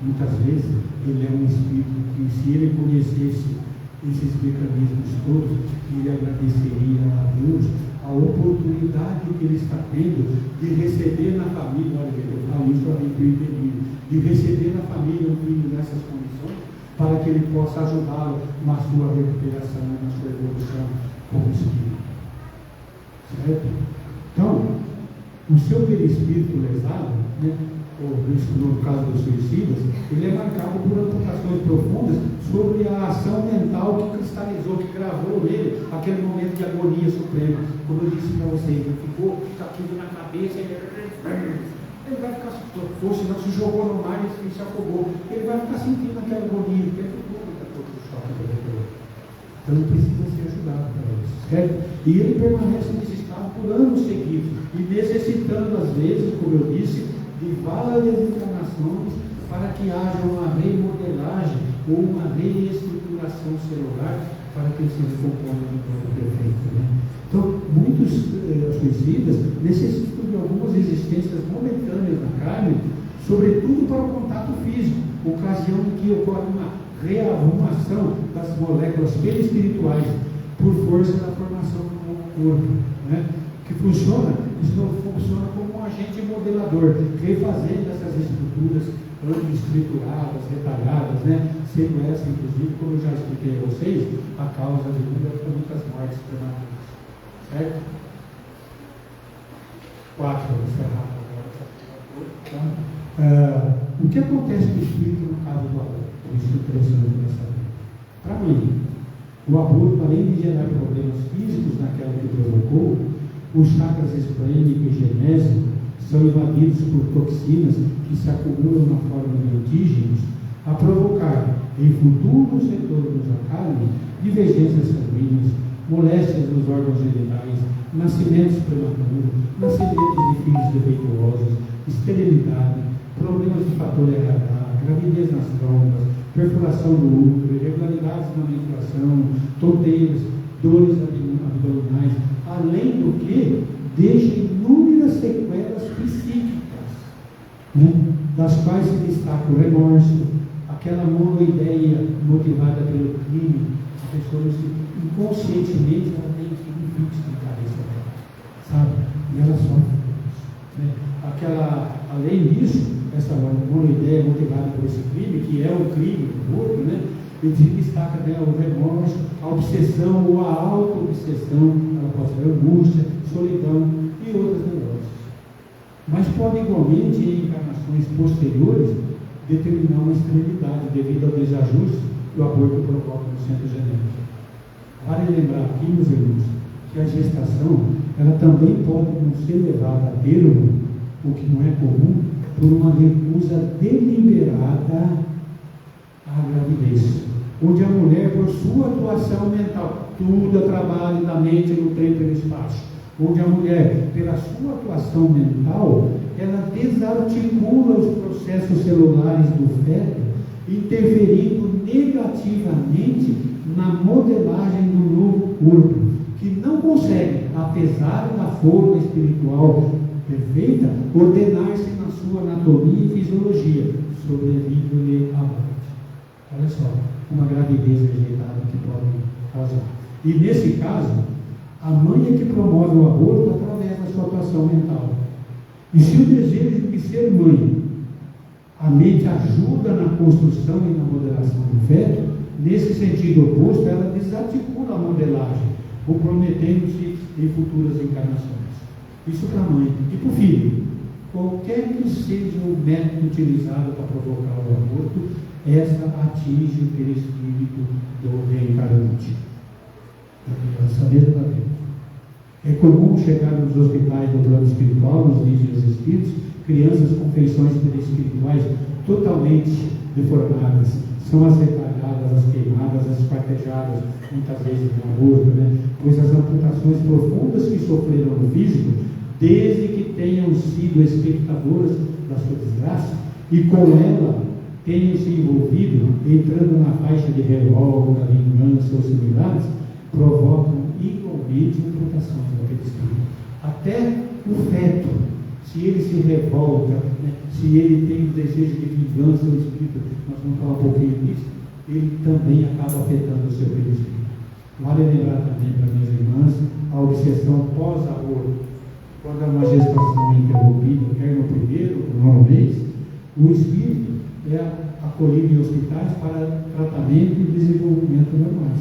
Muitas vezes ele é um espírito que, se ele conhecesse esses mecanismos todos, ele agradeceria a Deus a oportunidade que ele está tendo de receber na família, olha, eu falo isso para mim, de receber na família um filho nessas condições, para que ele possa ajudá-lo na sua recuperação, na sua evolução como espírito. Certo? Então, o seu perispírito lesado, né, ou no caso dos suicidas, ele é marcado por amputações profundas sobre a ação mental que cristalizou, que gravou nele aquele momento de agonia suprema. Como eu disse para vocês, ele ficou tudo na cabeça, ele vai ficar, senão se jogou no mar e se afogou, ele vai ficar sentindo aquela agonia, porque é tudo o choque do retorno. Então ele precisa ser ajudado para isso, certo? E ele permanece nesse estado por anos seguidos, e necessitando, às vezes, como eu disse, de várias encarnações, para que haja uma remodelagem ou uma reestruturação celular, para que ele se recomponha no corpo perfeito, né? Então, muitos suicidas necessitam de algumas existências momentâneas na carne, sobretudo para o contato físico, ocasião em que ocorre uma rearrumação das moléculas perispirituais por força da formação do corpo, né? Que funciona como um agente modelador, refazendo essas estruturas estruturadas, retalhadas, né? Sendo essa, inclusive, como eu já expliquei a vocês, a causa de muitas mortes prematuras. Certo? 4, vamos encerrar agora. O que acontece com o espírito no caso do aborto? Isso é interessante para saber. Para mim, o aborto, além de gerar problemas físicos naquela que provocou, os chakras esplênico e genésio são invadidos por toxinas que se acumulam na forma de antígenos, a provocar, em futuros retornos à carne, divergências sanguíneas, moléstias nos órgãos genitais, nascimentos prematuros, nascimentos de filhos defeituosos, esterilidade, problemas de fator RH, gravidez nas trompas, perfuração do útero, irregularidades na menstruação, tonteiras, dores abdominais, além do que deixa inúmeras sequelas psíquicas, né, das quais se destaca o remorso, aquela monoideia motivada pelo crime. A pessoa inconscientemente ela tem um fixo na cabeça dela, sabe? E ela sofre com isso, né? Além disso, essa monoideia motivada por esse crime, que é um crime do corpo, né? Ele destaca, né, o remorso, a obsessão ou a auto-obsessão, ela pode ser angústia, solidão e outras neuroses. Mas pode igualmente, em encarnações posteriores, determinar uma esterilidade devido ao desajuste que o aborto provoca no centro genético. Vale lembrar aqui, meus irmãos, que a gestação, ela também pode não ser levada a termo, o que não é comum, por uma recusa deliberada à gravidez. Onde a mulher, por sua atuação mental, tudo é trabalho da mente no tempo e no espaço, onde a mulher, pela sua atuação mental, ela desarticula os processos celulares do feto, interferindo negativamente na modelagem do novo corpo, que não consegue, apesar da forma espiritual perfeita, ordenar-se na sua anatomia e fisiologia, sobrevindo-lhe a morte. Olha só, uma gravidez rejeitada que pode causar. E nesse caso, a mãe é que promove o aborto através da sua atuação mental. E se o desejo de ser mãe, a mente ajuda na construção e na modelação do feto, nesse sentido oposto, ela desarticula a modelagem, comprometendo-se em futuras encarnações. Isso para a mãe. E para o filho, qualquer que seja o método utilizado para provocar o aborto, essa atinge o perispírito do reencarnante. Essa mesma vez. É comum chegar nos hospitais do plano espiritual, nos dizem os espíritos, crianças com feições perispirituais totalmente deformadas. São as retalhadas, as queimadas, as esquartejadas, muitas vezes no aborto, né? Pois as amputações profundas que sofreram no físico, desde que tenham sido espectadoras da sua desgraça, e com ela tenham se envolvido, entrando na faixa de revolta, vingança ou similares, provocam igualmente amputações daquele espírito. Até o feto, se ele se revolta, né, se ele tem o desejo de vingança ou espírito, nós vamos falar um pouquinho disso, ele também acaba afetando o seu perispírito. Vale lembrar também para minhas irmãs a obsessão pós-aborto. Quando há uma gestação interrompida, quer no primeiro ou no 9º mês, o espírito é acolhido em hospitais para tratamento e desenvolvimento normais.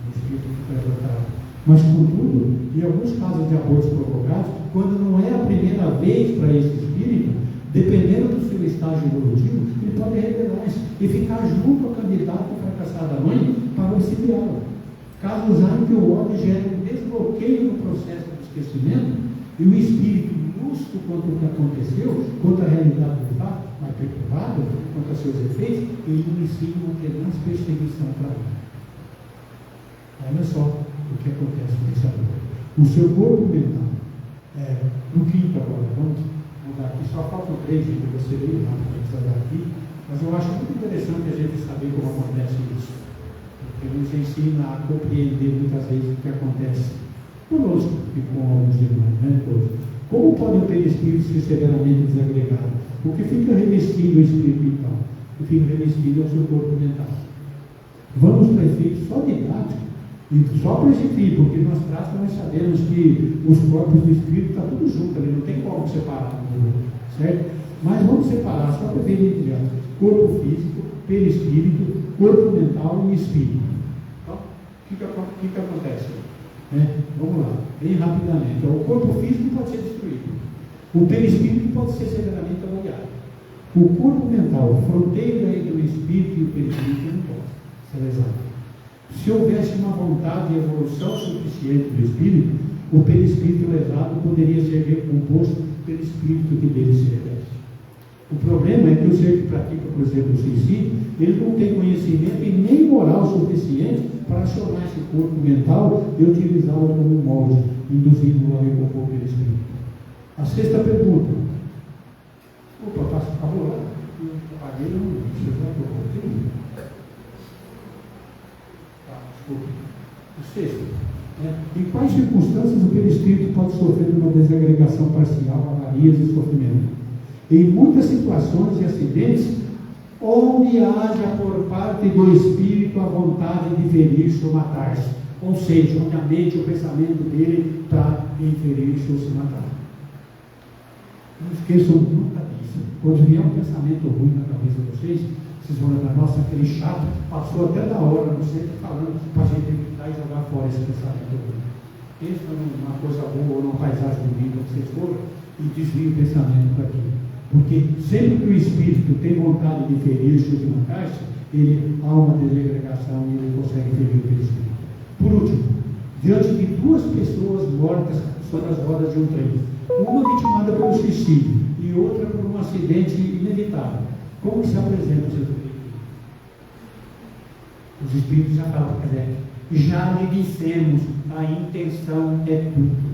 O espírito fica tratado. Mas, contudo, em alguns casos de abortos provocados, quando não é a primeira vez para esse espírito, dependendo do seu estágio evolutivo, ele pode rebelar-se e ficar junto ao candidato fracassado da mãe para auxiliá-la. Casos há em que o ódio gera um desbloqueio no processo de esquecimento e o espírito lúcido quanto ao que aconteceu, quanto à realidade do fato, mas perturbado quanto a seus efeitos, ele inicia uma tenaz perseguição para ele. Olha só o que acontece nesse aborto. O seu corpo mental, no quinto agora, vamos mudar aqui, só faltam 3 que você lê, rápido aqui, mas eu acho muito interessante a gente saber como acontece isso, porque nos ensina a compreender muitas vezes o que acontece conosco e com alguns irmãos, né, todos. Como pode o perispírito ser severamente desagregado? O que fica revestido é o espírito vital, o que fica revestido é o seu corpo mental. Vamos para efeito só didático, e só para esse fim, porque nós práticos nós sabemos que os corpos do espírito estão tudo junto ali, não tem como separar, certo? Mas vamos separar só para ver imediato: corpo físico, perispírito, corpo mental e espírito. Então, o que acontece? Vamos lá, bem rapidamente. O corpo físico pode ser destruído, o perispírito pode ser severamente avaliado. O corpo mental, fronteira entre o espírito e o perispírito, não pode ser lesado. Se houvesse uma vontade de evolução suficiente do espírito, o perispírito lesado poderia ser recomposto pelo espírito que dele se reveste. O problema é que o ser que pratica, por exemplo, o suicídio, ele não tem conhecimento e nem moral suficiente para acionar esse corpo mental e utilizá-lo como molde, induzindo-o a recompor pelo espírito. A sexta pergunta. Opa, acabou lá? Eu apaguei, não sei. O sexto, em quais circunstâncias o perispírito pode sofrer uma desagregação parcial, avarias e sofrimento? Em muitas situações e acidentes, onde haja por parte do espírito a vontade de ferir-se ou matar-se, ou seja, onde a mente e o pensamento dele está em ferir-se ou se matar. Não esqueçam nunca disso. Quando vier um pensamento ruim na cabeça de vocês vão lembrar: nossa, aquele chato passou até da hora, não sei, falando para a gente evitar e jogar fora esse pensamento ruim. Pensa numa coisa boa ou numa paisagem bonita que vocês foram e desvia o pensamento para aquilo. Porque sempre que o espírito tem vontade de ferir-se ou de matar-se, há uma desagregação e ele consegue ferir o perispírito. Por último, diante de duas pessoas mortas sobre as rodas de um trem, uma vitimada por um suicídio e outra por um acidente inevitável, como se apresenta o seu espírito? Os espíritos já falam para Kardec, já lhe dissemos, a intenção é tudo.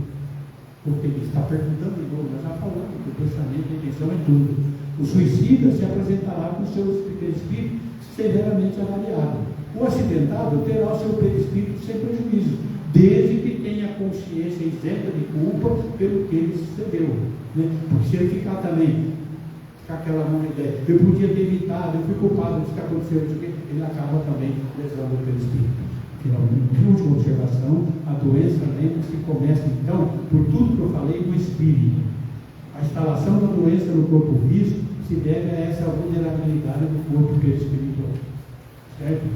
Porque ele está perguntando de novo, nós já falamos que o pensamento, a intenção é tudo. O suicida se apresentará com o seu perispírito severamente avaliado. O acidentado terá o seu perispírito sem prejuízo, desde que tenha consciência isenta de culpa pelo que ele sucedeu. Né? Porque se ele ficar também, com aquela mão ideia, eu podia ter evitado, eu fui culpado disso que aconteceu, ele acaba também lesando o perispírito. Finalmente, última observação, a doença, lembre-se, começa então, por tudo que eu falei, no espírito. A instalação da doença no corpo físico se deve a essa vulnerabilidade do corpo perispiritual. Certo?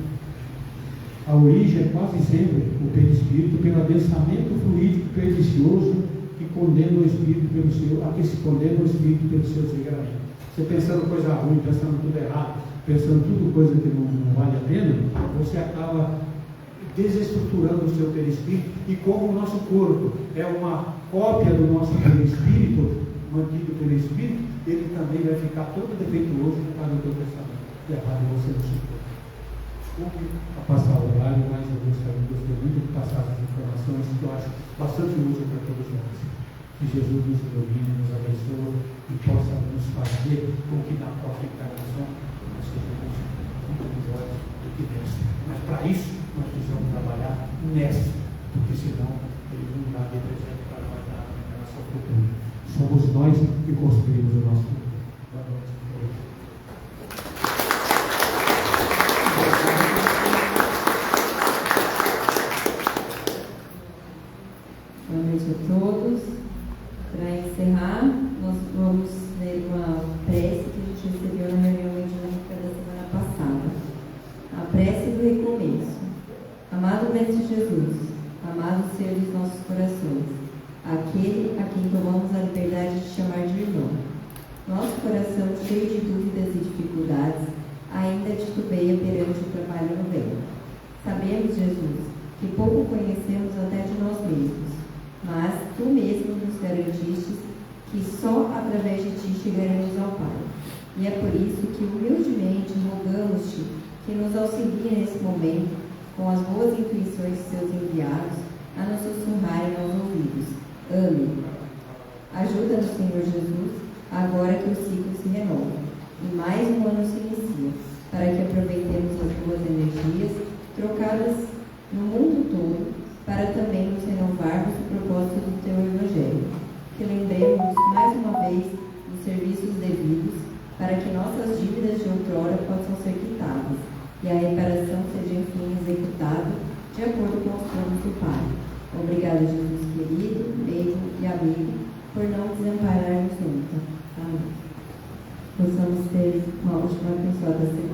A origem é quase sempre o perispírito pelo adensamento fluídico pernicioso que condena o espírito pelo seu, a que se condena o espírito pelo seu desregramento. Você pensando coisa ruim, pensando tudo errado, pensando tudo coisa que não vale a pena, você acaba desestruturando o seu perispírito, e como o nosso corpo é uma cópia do nosso perispírito, mantido pelo espírito, ele também vai ficar todo defeituoso por causa do teu pensamento errado e você não suporta. Desculpe a passar o horário, mas eu gostei muito de passar essas informações que eu acho bastante útil para todos nós. Que Jesus nos ilumine, nos abençoe e possa nos fazer com que na própria encarnação nós sejamos muito melhores do que nessa. Mas para isso nós precisamos trabalhar nessa, porque senão ele não dá de presente para nós na encarnação futura. Somos nós que construímos o nosso mundo. Boa noite. Boa noite a todos. Para encerrar, nós vamos ler uma prece que a gente recebeu na reunião mediúnica da semana passada. A prece do recomeço. Amado Mestre Jesus, amado Senhor dos nossos corações, aquele a quem tomamos a liberdade de chamar de irmão. Nosso coração, cheio de dúvidas e dificuldades, ainda titubeia perante o trabalho no bem. Sabemos, Jesus, que pouco conhecemos até de nós mesmos, mas Tu mesmo nos garantiste que só através de Ti chegaremos ao Pai. E é por isso que humildemente rogamos-te que nos auxilie nesse momento, com as boas intuições de Seus enviados, a nos sussurrarem aos ouvidos. Amém. Ajuda-nos, Senhor Jesus, agora que o ciclo se renova e mais um ano se inicia, para que aproveitemos as boas energias trocadas no mundo todo, para também nos renovarmos o propósito do Teu Evangelho. Que lembremos mais uma vez dos serviços devidos, para que nossas dívidas de outrora possam ser quitadas e a reparação seja enfim executada de acordo com os planos do Pai. Obrigada, Jesus querido, beijo e amigo, por não desampararmos nunca. Amém. Possamos ter uma última abençoada semana.